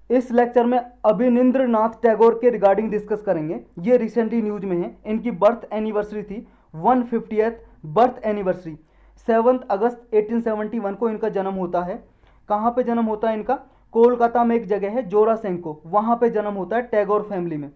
इस लेक्चर में अभिनिंद्रनाथ टैगोर के रिगार्डिंग डिस्कस करेंगे। ये रिसेंटली न्यूज में है, इनकी बर्थ एनिवर्सरी थी 150th बर्थ एनिवर्सरी। 7 अगस्त 1871 को इनका जन्म होता है। कहाँ पे जन्म होता है इनका? कोलकाता में एक जगह है जोरासेंको, वहाँ पे जन्म होता है टैगोर फैमिली में।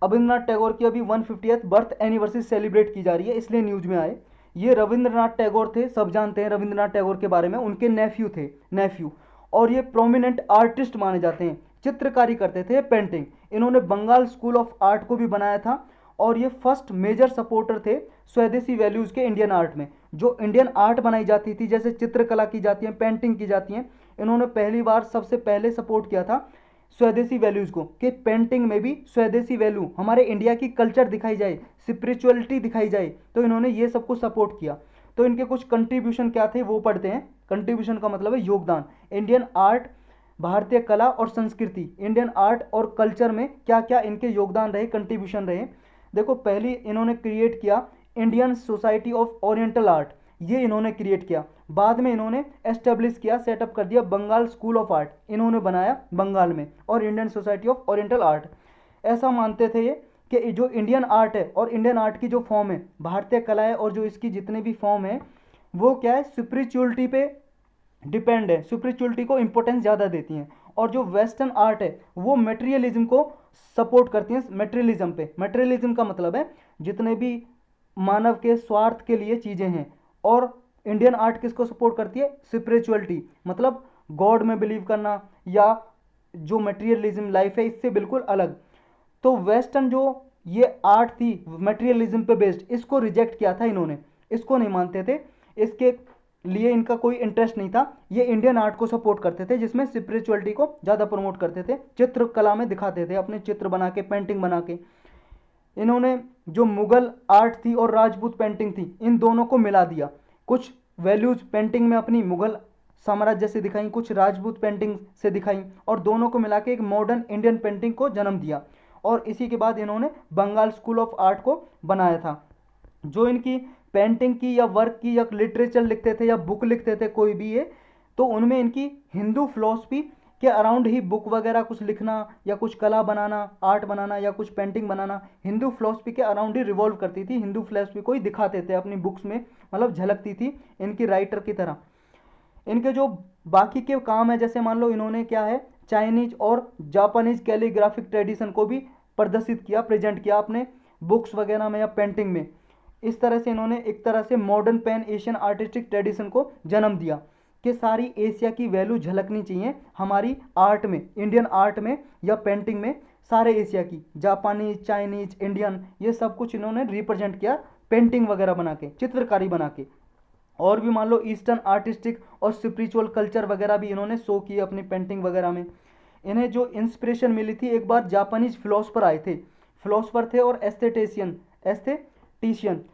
रविंद्रनाथ टैगोर की अभी 150th बर्थ एनिवर्सरी सेलिब्रेट की जा रही है, इसलिए न्यूज में आए। ये रविंद्रनाथ टैगोर थे, सब जानते हैं रविंद्रनाथ टैगोर के बारे में, उनके नेफ्यू थे, नेफ्यू। और ये प्रोमिनेंट आर्टिस्ट माने जाते हैं, चित्रकारी करते थे, पेंटिंग। इन्होंने बंगाल स्कूल ऑफ आर्ट को भी बनाया था और ये फर्स्ट मेजर सपोर्टर थे स्वदेशी वैल्यूज़ के इंडियन आर्ट में। जो इंडियन आर्ट बनाई जाती थी, जैसे चित्रकला की जाती है, पेंटिंग की जाती है, इन्होंने पहली बार सबसे पहले सपोर्ट किया था स्वदेशी वैल्यूज़ को, कि पेंटिंग में भी स्वदेशी वैल्यू, हमारे इंडिया की कल्चर दिखाई जाए, स्पिरिचुअलिटी दिखाई जाए, तो इन्होंने ये सबको सपोर्ट किया। तो इनके कुछ कंट्रीब्यूशन क्या थे वो पढ़ते हैं। कंट्रीब्यूशन का मतलब है योगदान। इंडियन आर्ट, भारतीय कला और संस्कृति, इंडियन आर्ट और कल्चर में क्या क्या इनके योगदान रहे, कंट्रीब्यूशन रहे। देखो, पहली इन्होंने क्रिएट किया Indian society of oriental art, ये इन्होंने क्रिएट किया। बाद में इन्होंने एस्टेब्लिश किया, सेटअप कर दिया बंगाल स्कूल ऑफ आर्ट, इन्होंने बनाया बंगाल में, और Indian society of oriental art. ऐसा मानते थे ये कि जो इंडियन आर्ट है और इंडियन आर्ट की जो फॉर्म है, भारतीय कला है और जो इसकी जितने भी फॉर्म है, वो क्या है, स्पिरिचुअलिटी पे डिपेंड है, स्पिरिचुअलिटी को इंपॉर्टेंस ज़्यादा देती हैं। और जो वेस्टर्न आर्ट है वो मटेरियलिज्म को सपोर्ट करती हैं, मटेरियलिज्म पे। मटेरियलिज्म का मतलब है जितने भी मानव के स्वार्थ के लिए चीज़ें हैं। और इंडियन आर्ट किसको सपोर्ट करती है? स्पिरिचुअलिटी, मतलब गॉड में बिलीव करना, या जो मटेरियलिज्म लाइफ है इससे बिल्कुल अलग। तो वेस्टर्न जो ये आर्ट थी मटेरियलिज्म पे बेस्ड, इसको रिजेक्ट किया था इन्होंने, इसको नहीं मानते थे, इसके लिए इनका कोई इंटरेस्ट नहीं था। ये इंडियन आर्ट को सपोर्ट करते थे जिसमें स्पिरिचुअलिटी को ज़्यादा प्रमोट करते थे, चित्रकला में दिखाते थे, अपने चित्र बना के, पेंटिंग बना के। इन्होंने जो मुगल आर्ट थी और राजपूत पेंटिंग थी, इन दोनों को मिला दिया। कुछ वैल्यूज पेंटिंग में अपनी मुगल साम्राज्य से दिखाई, कुछ राजपूत पेंटिंग से दिखाई, और दोनों को मिला के एक मॉडर्न इंडियन पेंटिंग को जन्म दिया। और इसी के बाद इन्होंने बंगाल स्कूल ऑफ आर्ट को बनाया था। जो इनकी पेंटिंग की या वर्क की या लिटरेचर लिखते थे या बुक लिखते थे कोई भी ये, तो उनमें इनकी हिंदू फिलॉसफी के अराउंड ही बुक वगैरह कुछ लिखना या कुछ कला बनाना, आर्ट बनाना या कुछ पेंटिंग बनाना, हिंदू फिलॉसफी के अराउंड ही रिवॉल्व करती थी। हिंदू फिलॉसफी को ही दिखाते थे अपनी बुक्स में, मतलब झलकती थी इनकी राइटर की तरह। इनके जो बाकी के काम है, जैसे मान लो इन्होंने क्या है, चाइनीज और जापानीज कैलीग्राफिक ट्रेडिशन को भी प्रदर्शित किया, प्रेजेंट किया अपने बुक्स वगैरह में या पेंटिंग में। इस तरह से इन्होंने एक तरह से modern pan Asian artistic tradition को जन्म दिया कि सारी एशिया की वैल्यू झलकनी चाहिए हमारी आर्ट में, इंडियन आर्ट में या पेंटिंग में, सारे एशिया की, जापानीज, चाइनीज, इंडियन, ये सब कुछ इन्होंने रिप्रेजेंट किया पेंटिंग वगैरह बना के, चित्रकारी बना के। और भी मान लो ईस्टर्न आर्टिस्टिक और स्पिरिचुअल कल्चर वगैरह भी इन्होंने शो किए अपनी पेंटिंग वगैरह में। इन्हें जो इंस्पिरेशन मिली थी, एक बार जापानीज फिलोसफर आए थे, फिलोसफर थे और एस्थेटिशियन,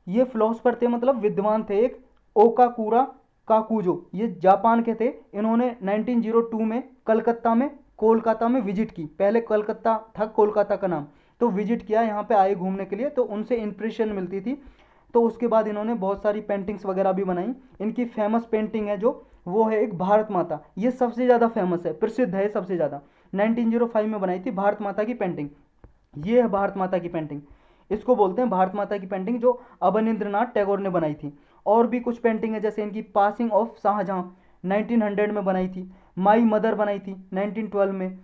ये फिलोसफर थे, मतलब विद्वान थे, एक ओकाकुरा काकुजो, ये जापान के थे। इन्होंने 1902 में कलकत्ता में, कोलकाता में विजिट की, पहले कलकत्ता था कोलकाता का नाम, तो विजिट किया, यहाँ पे आए घूमने के लिए, तो उनसे इंस्पिरेशन मिलती थी। तो उसके बाद इन्होंने बहुत सारी पेंटिंग्स वगैरह भी बनाई। इनकी फेमस पेंटिंग है जो, वो है एक भारत माता, ये सबसे ज़्यादा फेमस है, प्रसिद्ध है सबसे ज़्यादा। 1905 में बनाई थी भारत माता की पेंटिंग, ये है भारत माता की पेंटिंग, इसको बोलते हैं भारत माता की पेंटिंग, जो अवनींद्रनाथ टैगोर ने बनाई थी। और भी कुछ पेंटिंग है, जैसे इनकी पासिंग ऑफ शाहजहां 1900 में बनाई थी, माई मदर बनाई थी 1912 में,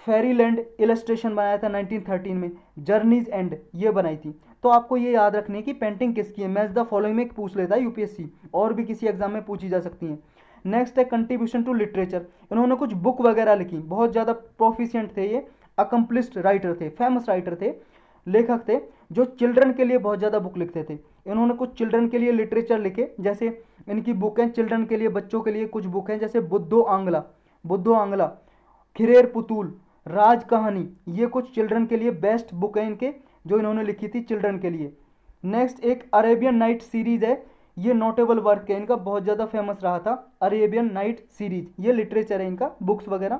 फेरीलैंड इलस्ट्रेशन बनाया था 1913 में, जर्नीज एंड ये बनाई थी। तो आपको ये याद रखनी है कि पेंटिंग किसकी है, मैच द फॉलोइंग में पूछ लेता है यूपीएससी, और भी किसी एग्जाम में पूछी जा सकती है। नेक्स्ट है कंट्रीब्यूशन टू लिटरेचर, इन्होंने कुछ बुक वगैरह लिखी, बहुत ज़्यादा प्रोफिशिएंट थे ये, अकम्पलिस्ड राइटर थे, फेमस राइटर थे, लेखक थे, जो चिल्ड्रन के लिए बहुत ज़्यादा बुक लिखते थे। इन्होंने कुछ चिल्ड्रन के लिए लिटरेचर लिखे, जैसे इनकी बुक है चिल्ड्रन के लिए, बच्चों के लिए कुछ बुक हैं, जैसे बुद्धो आंगला, खिरेर पुतुल, राज कहानी, ये कुछ चिल्ड्रन के लिए बेस्ट बुक है इनके, जो इन्होंने लिखी थी चिल्ड्रन के लिए। नेक्स्ट एक अरेबियन नाइट सीरीज है, ये नोटेबल वर्क है इनका, बहुत ज़्यादा फेमस रहा था अरेबियन नाइट सीरीज, ये लिटरेचर है इनका, बुक्स वगैरह,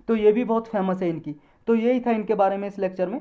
तो ये भी बहुत फेमस है इनकी। तो यही था इनके बारे में इस लेक्चर में।